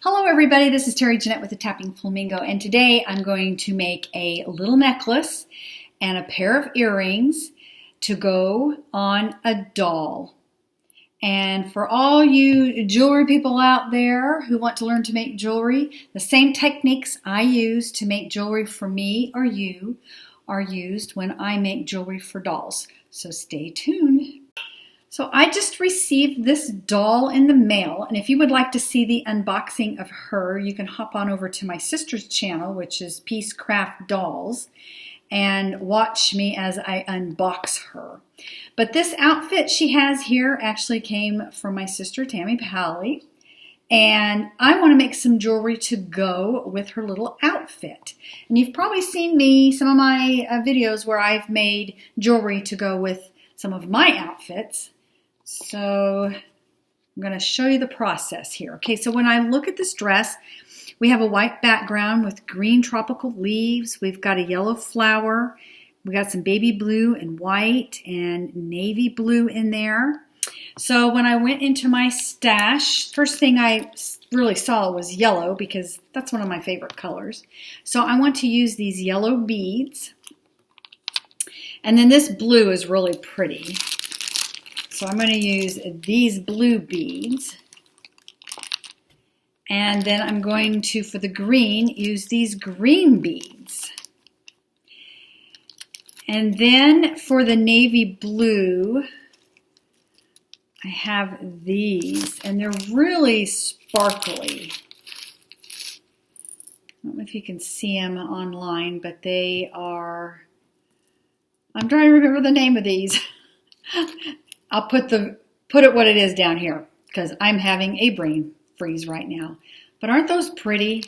Hello everybody, this is Terry Jeanette with the Tapping Flamingo, and today I'm going to make a little necklace and a pair of earrings to go on a doll. And for all you jewelry people out there who want to learn to make jewelry, the same techniques I use to make jewelry for me or you are used when I make jewelry for dolls. So stay tuned. So I just received this doll in the mail, and if you would like to see the unboxing of her, you can hop on over to my sister's channel, which is Peace Craft Dolls, and watch me as I unbox her. But this outfit she has here actually came from my sister Tammy Pally, and I want to make some jewelry to go with her little outfit. And you've probably seen some of my videos where I've made jewelry to go with some of my outfits. So I'm going to show you the process here. Okay, so when I look at this dress, we have a white background with green tropical leaves. We've got a yellow flower. We got some baby blue and white and navy blue in there. So when I went into my stash, first thing I really saw was yellow because that's one of my favorite colors. So I want to use these yellow beads. And then this blue is really pretty. So I'm going to use these blue beads. And then I'm going to, for the green, use these green beads. And then for the navy blue, I have these, and they're really sparkly. I don't know if you can see them online, but they are, I'm trying to remember the name of these. I'll put it what it is down here because I'm having a brain freeze right now. But aren't those pretty?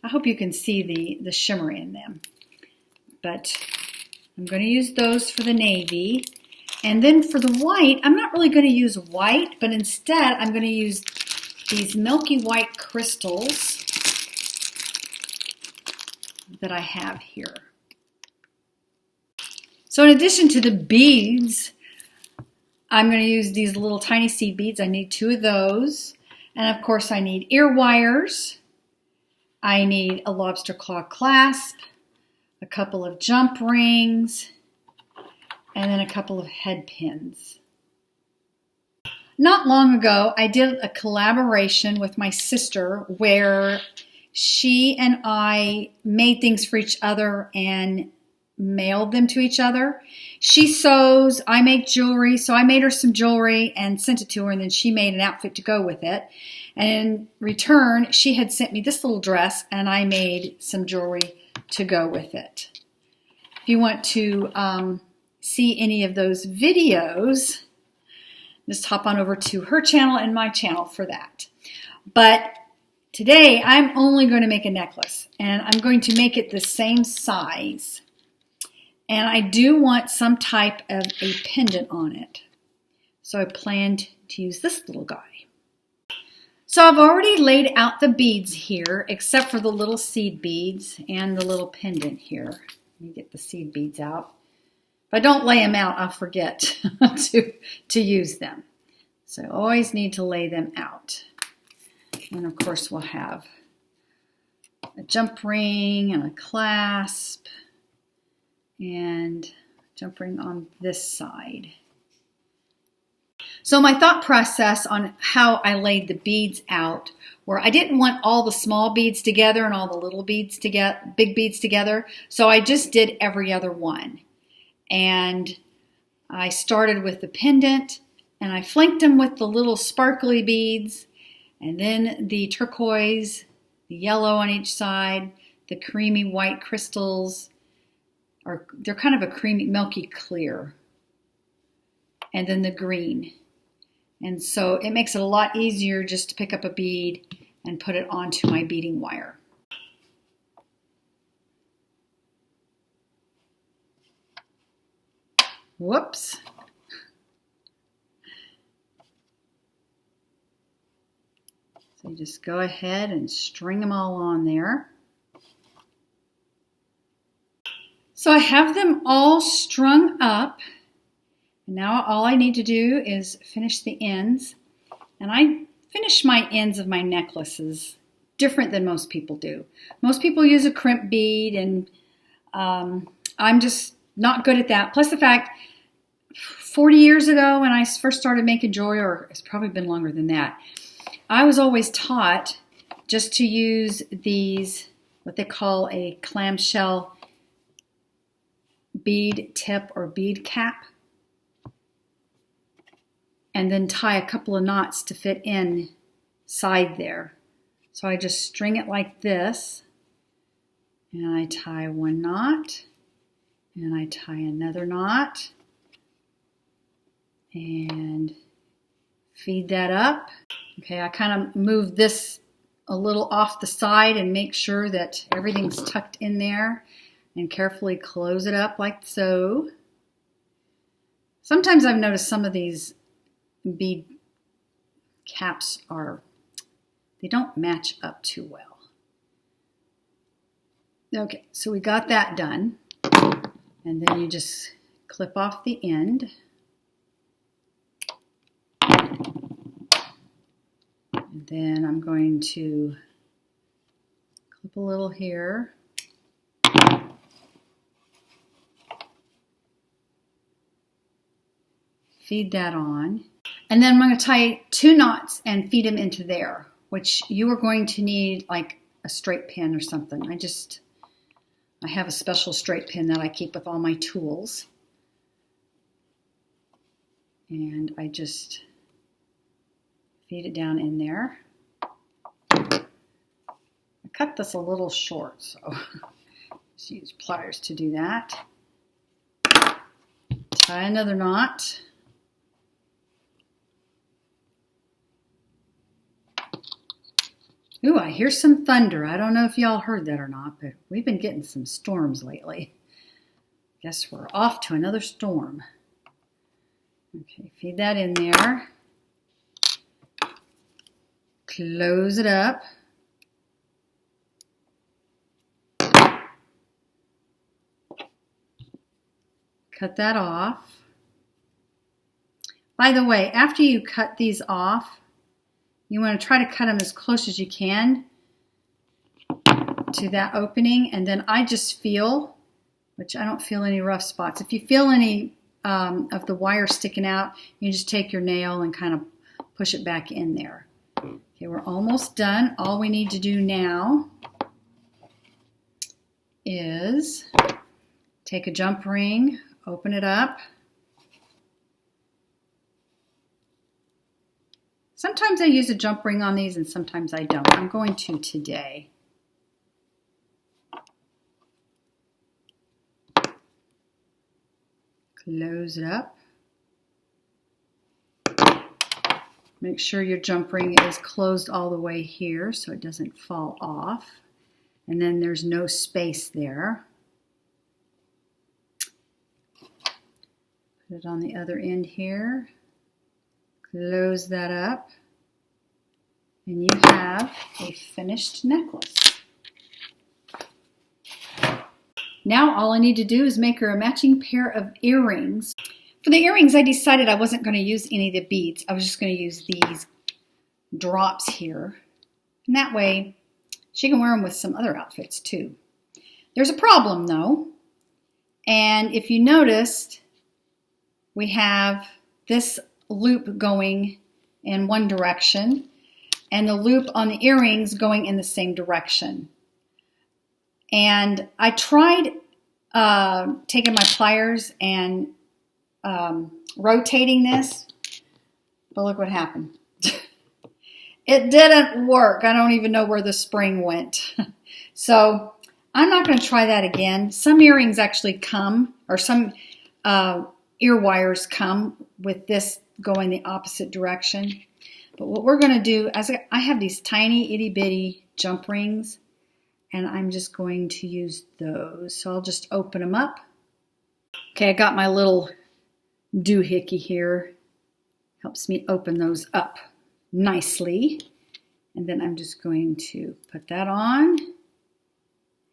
I hope you can see the shimmer in them. But I'm going to use those for the navy. And then for the white, I'm not really going to use white, but instead I'm going to use these milky white crystals that I have here. So in addition to the beads, I'm going to use these little tiny seed beads. I need 2 of those. And of course I need ear wires. I need a lobster claw clasp, a couple of jump rings, and then a couple of head pins. Not long ago, I did a collaboration with my sister where she and I made things for each other and mailed them to each other. She sews, I make jewelry, so I made her some jewelry and sent it to her, and then she made an outfit to go with it. And in return, she had sent me this little dress, and I made some jewelry to go with it. If you want to see any of those videos, just hop on over to her channel and my channel for that. But today, I'm only going to make a necklace, and I'm going to make it the same size. And I do want some type of a pendant on it. So I planned to use this little guy. So I've already laid out the beads here, except for the little seed beads and the little pendant here. Let me get the seed beads out. If I don't lay them out, I'll forget to use them. So I always need to lay them out. And of course we'll have a jump ring and a clasp. And jump ring on this side. So my thought process on how I laid the beads out were I didn't want all the small beads together and all the little beads together, big beads together. So I just did every other one. And I started with the pendant and I flanked them with the little sparkly beads and then the turquoise, the yellow on each side, the creamy white crystals. They're kind of a creamy, milky clear. And then the green. And so it makes it a lot easier just to pick up a bead and put it onto my beading wire. Whoops. So you just go ahead and string them all on there. So I have them all strung up. Now all I need to do is finish the ends. And I finish my ends of my necklaces different than most people do. Most people use a crimp bead, and I'm just not good at that. Plus the fact, 40 years ago when I first started making jewelry, or it's probably been longer than that, I was always taught just to use these, what they call a clamshell bead tip or bead cap, and then tie a couple of knots to fit inside there. So I just string it like this, and I tie one knot, and I tie another knot, and feed that up. Okay, I kind of move this a little off the side and make sure that everything's tucked in there, and carefully close it up like so. Sometimes I've noticed some of these bead caps they don't match up too well. Okay, so we got that done. And then you just clip off the end. And then I'm going to clip a little here. Feed that on. And then I'm going to tie 2 knots and feed them into there, which you are going to need like a straight pin or something. I have a special straight pin that I keep with all my tools. And I just feed it down in there. I cut this a little short, so just use pliers to do that. Tie another knot. Ooh, I hear some thunder. I don't know if y'all heard that or not, but we've been getting some storms lately. Guess we're off to another storm. Okay, feed that in there. Close it up. Cut that off. By the way, after you cut these off, you want to try to cut them as close as you can to that opening. And then I just feel, which I don't feel any rough spots. If you feel any of the wire sticking out, you just take your nail and kind of push it back in there. Okay, we're almost done. All we need to do now is take a jump ring, open it up. Sometimes I use a jump ring on these and sometimes I don't. I'm going to today. Close it up. Make sure your jump ring is closed all the way here so it doesn't fall off. And then there's no space there. Put it on the other end here. Close that up, and you have a finished necklace. Now all I need to do is make her a matching pair of earrings. For the earrings, I decided I wasn't going to use any of the beads. I was just going to use these drops here. And that way, she can wear them with some other outfits too. There's a problem though. And if you noticed, we have this loop going in one direction and the loop on the earrings going in the same direction. And I tried taking my pliers and rotating this, but look what happened. It didn't work. I don't even know where the spring went. So I'm not going to try that again. Some earrings actually come, or some ear wires come with this going the opposite direction. But what we're going to do, I have these tiny itty bitty jump rings, and I'm just going to use those. So I'll just open them up. Okay, I got my little doohickey here. Helps me open those up nicely. And then I'm just going to put that on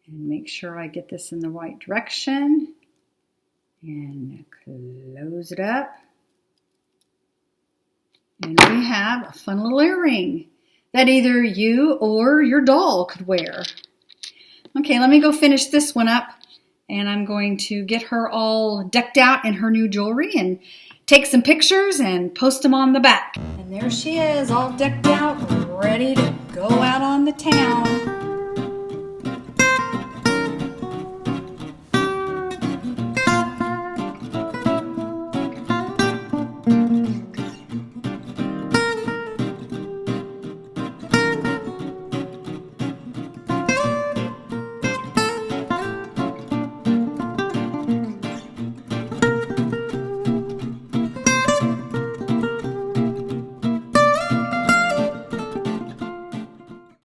and make sure I get this in the right direction. And close it up. And we have a fun little earring. that either you or your doll could wear. Okay, let me go finish this one up, and I'm going to get her all decked out in her new jewelry and take some pictures and post them on the back. And there she is, all decked out, ready to go out on the town.